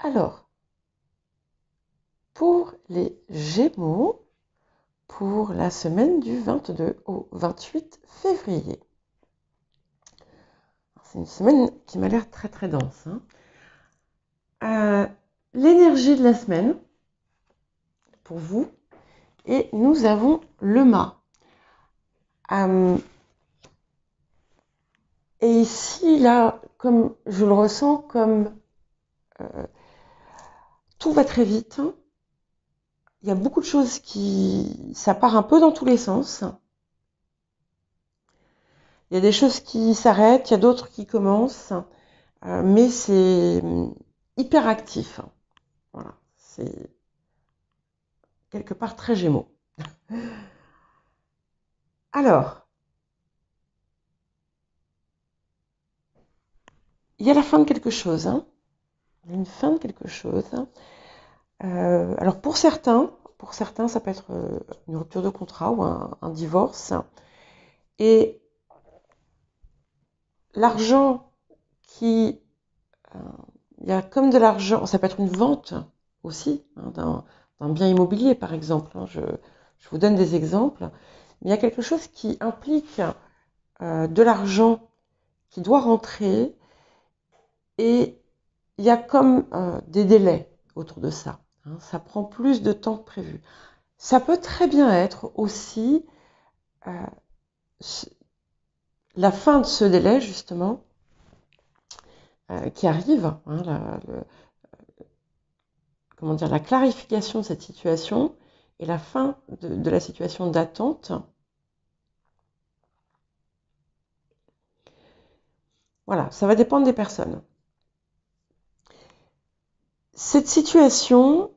Alors, pour les Gémeaux, pour la semaine du 22 au 28 février. C'est une semaine qui m'a l'air très très dense. L'énergie de la semaine, pour vous, et nous avons le mât. Et ici, là, comme je le ressens, comme tout va très vite, il y a beaucoup de choses ça part un peu dans tous les sens. Il y a des choses qui s'arrêtent, il y a d'autres qui commencent, mais c'est hyper actif. Voilà, c'est quelque part très Gémeaux. Alors, il y a la fin de quelque chose. Il y a une fin de quelque chose. Alors pour certains, ça peut être une rupture de contrat ou un divorce. Et l'argent il y a comme de l'argent, ça peut être une vente aussi, d'un bien immobilier par exemple. Je vous donne des exemples. Mais il y a quelque chose qui implique de l'argent qui doit rentrer et il y a comme des délais autour de ça. Ça prend plus de temps que prévu. Ça peut très bien être aussi la fin de ce délai, justement, qui arrive, la clarification de cette situation et la fin de la situation d'attente. Voilà, ça va dépendre des personnes. Cette situation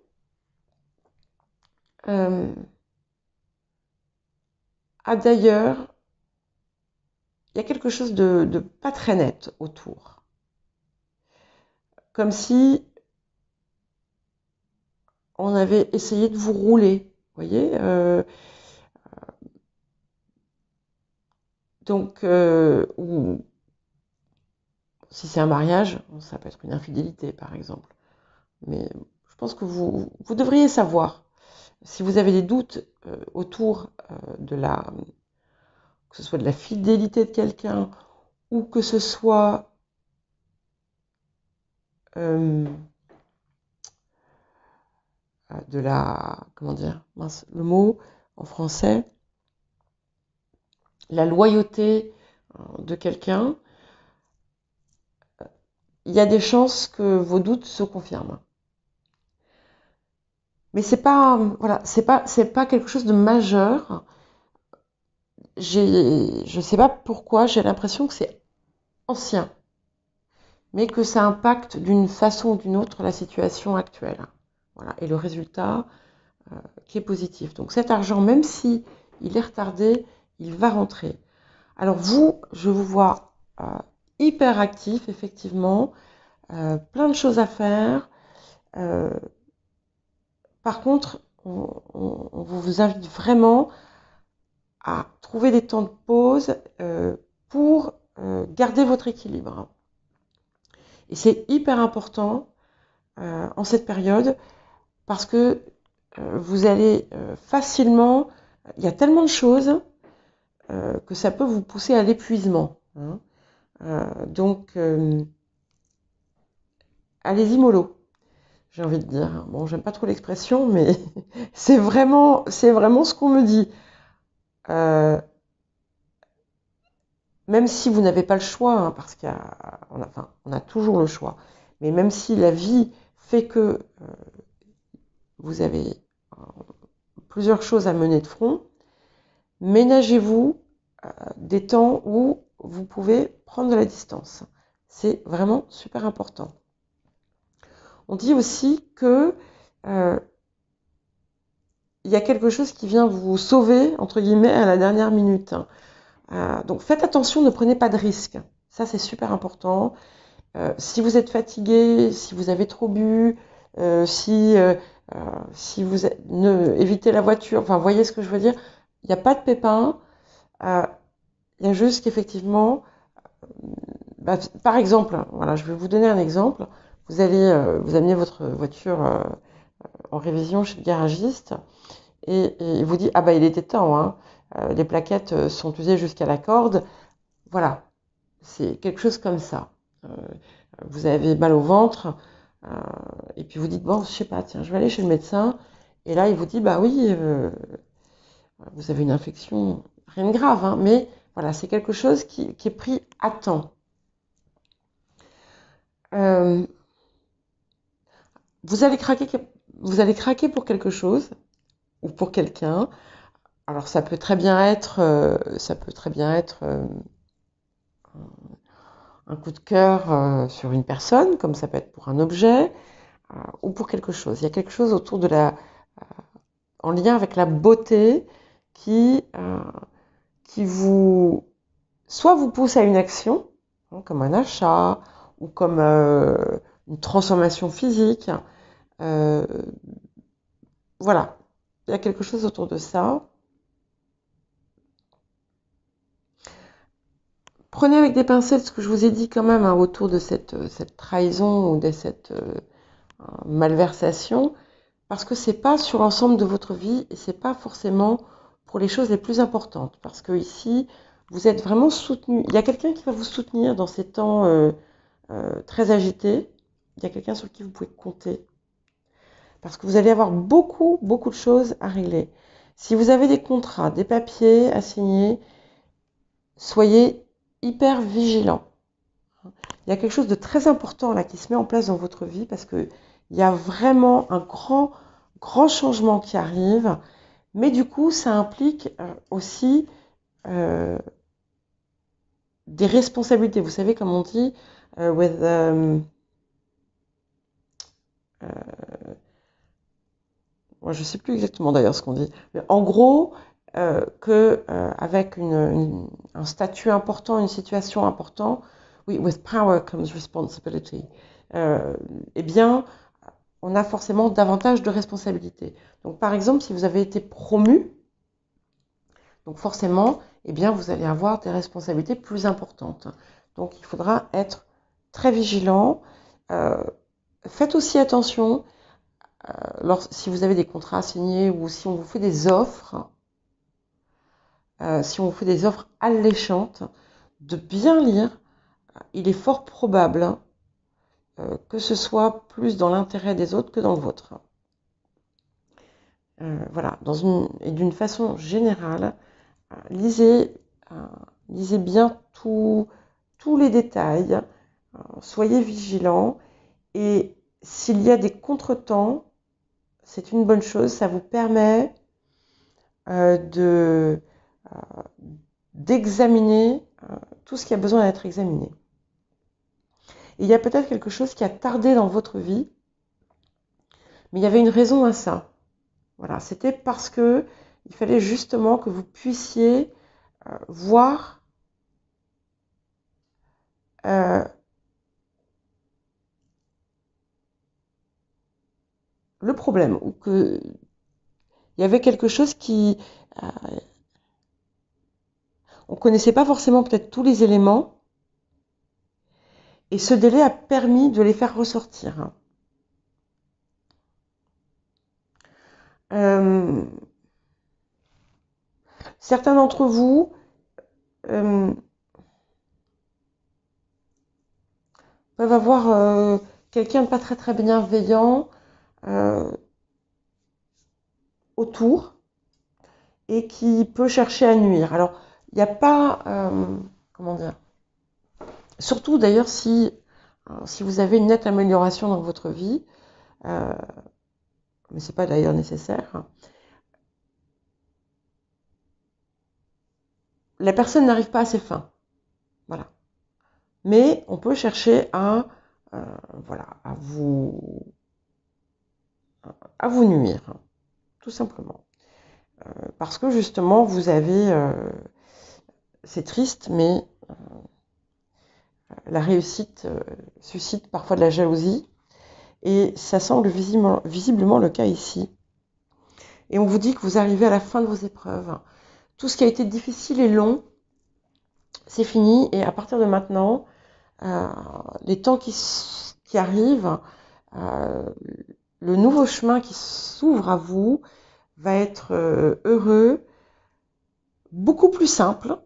a d'ailleurs, il y a quelque chose de pas très net autour. Comme si on avait essayé de vous rouler, vous voyez. Donc, ou si c'est un mariage, ça peut être une infidélité par exemple. Mais je pense que vous devriez savoir. Si vous avez des doutes autour que ce soit de la fidélité de quelqu'un ou que ce soit de le mot en français, la loyauté de quelqu'un, il y a des chances que vos doutes se confirment. Mais c'est pas quelque chose de majeur. Je sais pas pourquoi, j'ai l'impression que c'est ancien, mais que ça impacte d'une façon ou d'une autre la situation actuelle. Voilà, et le résultat qui est positif. Donc cet argent, même si il est retardé, il va rentrer. Alors vous, je vous vois hyper actif, effectivement, plein de choses à faire. Par contre, on vous invite vraiment à trouver des temps de pause pour garder votre équilibre. Et c'est hyper important en cette période parce que vous allez facilement, il y a tellement de choses que ça peut vous pousser à l'épuisement. Donc, allez-y mollo, j'ai envie de dire. Bon, j'aime pas trop l'expression, mais c'est vraiment ce qu'on me dit. Même si vous n'avez pas le choix, parce qu'on a toujours le choix, mais même si la vie fait que vous avez plusieurs choses à mener de front, ménagez-vous des temps où vous pouvez prendre de la distance. C'est vraiment super important. On dit aussi que il y a quelque chose qui vient vous sauver, entre guillemets, à la dernière minute. Donc faites attention, ne prenez pas de risques. Ça, c'est super important. Si vous êtes fatigué, si vous avez trop bu, si vous évitez la voiture, enfin, voyez ce que je veux dire. Il n'y a pas de pépin. Il y a juste qu'effectivement, par exemple, voilà, je vais vous donner un exemple. vous allez vous amener votre voiture en révision chez le garagiste et il vous dit, ah bah il était temps, hein, les plaquettes sont usées jusqu'à la corde. Voilà, c'est quelque chose comme ça. Vous avez mal au ventre, euh, et puis vous dites, bon, je sais pas, tiens, je vais aller chez le médecin. Et là, il vous dit, bah oui, vous avez une infection, rien de grave, hein, mais voilà, c'est quelque chose qui est pris à temps. Euh, vous allez craquer, vous allez craquer pour quelque chose ou pour quelqu'un. Alors ça peut très bien être un coup de cœur sur une personne, comme ça peut être pour un objet ou pour quelque chose. Il y a quelque chose autour de en lien avec la beauté qui vous, soit vous pousse à une action, hein, comme un achat ou comme une transformation physique. Euh, voilà, il y a quelque chose autour de ça. Prenez avec des pincettes ce que je vous ai dit quand même hein, autour de cette trahison ou de cette malversation, parce que c'est pas sur l'ensemble de votre vie et c'est pas forcément pour les choses les plus importantes, parce que ici vous êtes vraiment soutenu. Il y a quelqu'un qui va vous soutenir dans ces temps très agités. Il y a quelqu'un sur qui vous pouvez compter, parce que vous allez avoir beaucoup de choses à régler. Si vous avez des contrats, des papiers à signer, soyez hyper vigilant. Il y a quelque chose de très important là qui se met en place dans votre vie parce que il y a vraiment un grand changement qui arrive, mais du coup ça implique aussi euh, des responsabilités. Vous savez comme on dit moi je sais plus exactement d'ailleurs ce qu'on dit, mais en gros que avec un statut important, une situation importante, oui, with power comes responsibility. Eh bien, on a forcément davantage de responsabilités. Donc, par exemple, si vous avez été promu, donc forcément, eh bien, vous allez avoir des responsabilités plus importantes. Donc, il faudra être très vigilant. Euh, Faites aussi attention, si vous avez des contrats à signer ou si on vous fait des offres, si on vous fait des offres alléchantes, de bien lire. Il est fort probable hein, que ce soit plus dans l'intérêt des autres que dans le vôtre. Voilà, et d'une façon générale, lisez, lisez bien tous les détails, soyez vigilants et s'il y a des contretemps, c'est une bonne chose, ça vous permet d'examiner tout ce qui a besoin d'être examiné. Et il y a peut-être quelque chose qui a tardé dans votre vie, mais il y avait une raison à ça. Voilà, c'était parce que il fallait justement que vous puissiez voir le problème ou que il y avait quelque chose on connaissait pas forcément peut-être tous les éléments et ce délai a permis de les faire ressortir. Certains d'entre vous peuvent avoir quelqu'un de pas très bienveillant autour et qui peut chercher à nuire. Alors, il n'y a pas, comment dire, surtout d'ailleurs si vous avez une nette amélioration dans votre vie, mais c'est pas d'ailleurs nécessaire, la personne n'arrive pas à ses fins. Voilà. Mais on peut chercher voilà, à vous nuire, tout simplement. Parce que justement, vous avez, c'est triste, mais la réussite suscite parfois de la jalousie. Et ça semble visiblement le cas ici. Et on vous dit que vous arrivez à la fin de vos épreuves. Tout ce qui a été difficile et long, c'est fini. Et à partir de maintenant, les temps qui qui arrive, euh, le nouveau chemin qui s'ouvre à vous va être heureux, beaucoup plus simple.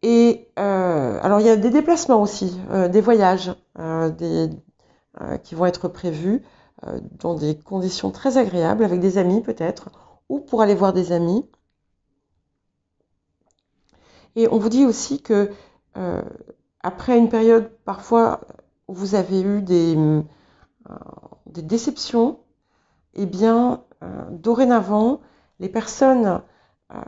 Et alors il y a des déplacements aussi, des voyages qui vont être prévus dans des conditions très agréables, avec des amis peut-être, ou pour aller voir des amis. Et on vous dit aussi que euh, après une période parfois où vous avez eu des déceptions, eh bien dorénavant, les personnes euh,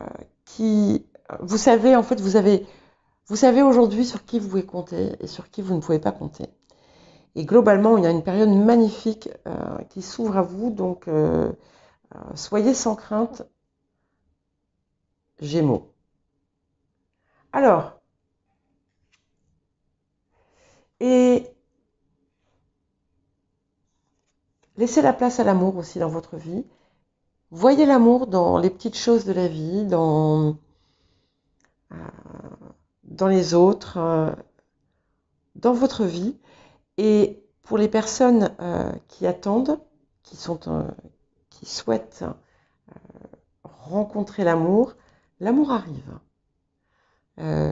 qui, vous savez, en fait, vous savez aujourd'hui sur qui vous pouvez compter et sur qui vous ne pouvez pas compter. Et globalement, il y a une période magnifique qui s'ouvre à vous, donc soyez sans crainte, Gémeaux. Alors, et laissez la place à l'amour aussi dans votre vie. Voyez l'amour dans les petites choses de la vie, euh, dans les autres, dans votre vie. Et pour les personnes qui attendent, qui souhaitent rencontrer l'amour, l'amour arrive euh,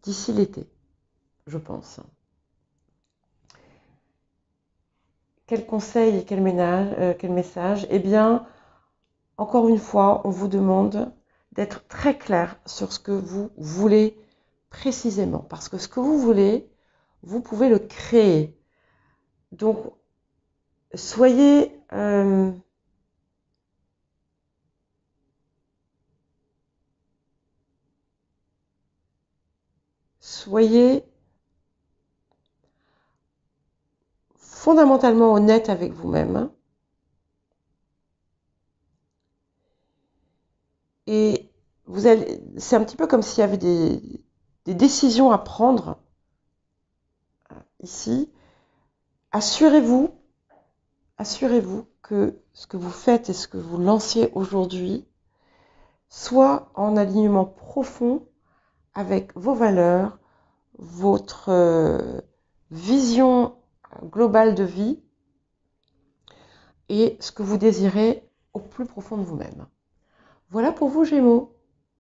d'ici l'été, je pense. Quel conseil et quel message? Eh bien, encore une fois, on vous demande d'être très clair sur ce que vous voulez précisément. Parce que ce que vous voulez, vous pouvez le créer. Donc, soyez soyez fondamentalement honnête avec vous-même. Et c'est un petit peu comme s'il y avait des décisions à prendre ici. Assurez-vous, assurez-vous que ce que vous faites et ce que vous lanciez aujourd'hui soit en alignement profond avec vos valeurs, votre vision globale de vie et ce que vous désirez au plus profond de vous-même. Voilà pour vous, Gémeaux.